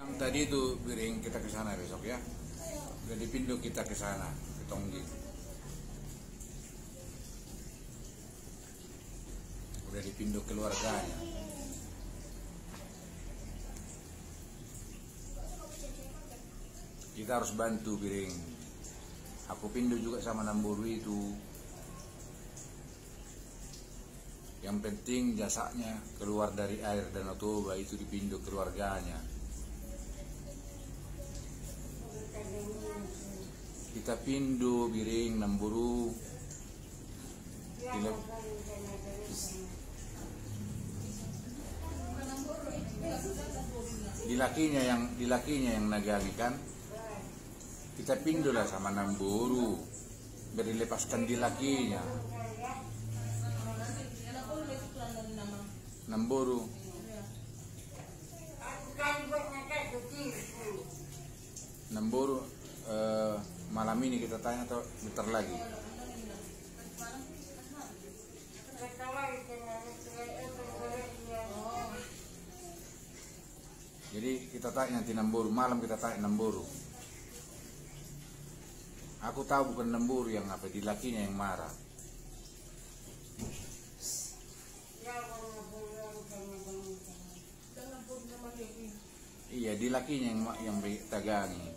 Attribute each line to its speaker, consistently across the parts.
Speaker 1: Yang tadi itu Biring kita ke sana besok ya. Udah dipindu kita ke sana, ke Tonggi. Udah dipindu keluarganya. Kita harus bantu Biring. Aku pindu juga sama Namburu itu. Yang penting jasanya keluar dari air Danau Toba itu dipindu keluarganya. Kita pindu Biring Namburu. Di lakinya yang nagangi kan. Kita pindulah sama Namburu biar dilepaskan di lakinya. Namburu. Namburu malam ini kita tanya atau bentar lagi? Jadi kita tanya nanti Namburu, malam kita tanya Namburu. Aku tahu bukan Namburu yang apa, di lakinya yang marah. Iya, di lakinya yang tagangi.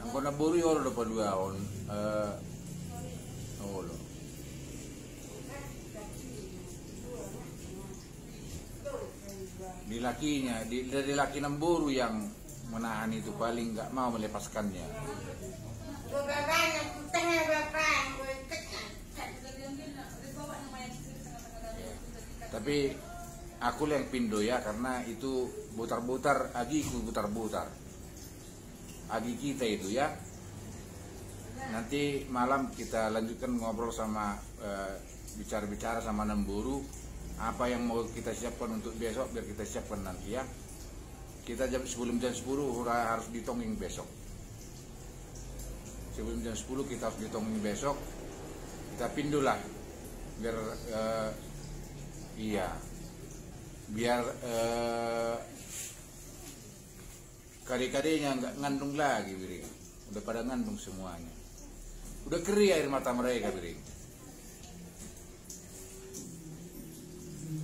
Speaker 1: Angko Namburu yolo do padua on olo. Di lakinya, dari laki Namburu yang menahan itu paling nggak mau melepaskannya. Tapi aku yang pindo ya, karena itu butar-butar agiku, butar-butar agi kita itu ya. Nanti malam kita lanjutkan ngobrol sama bicara-bicara sama Namburu apa yang mau kita siapkan untuk besok, biar kita siapkan nanti ya. Kita sebelum jam 10 harus ditonging besok. Sebelum jam 10 kita harus ditonging besok. Kita pindulah biar iya, biar kadek-kadeknya nggak ngandung lagi Biring. Udah pada ngandung semuanya. Udah kering air mata mereka Biring.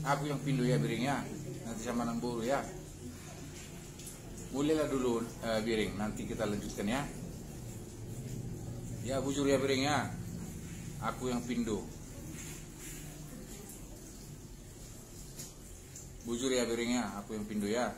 Speaker 1: Aku yang pindu ya Biring ya. Nanti sama Namburu ya. Mulailah dulu Biring. Nanti kita lanjutkan ya. Ya bujur ya Biring ya. Aku yang pindu. Bujur ya Biring ya. Aku yang pindu ya.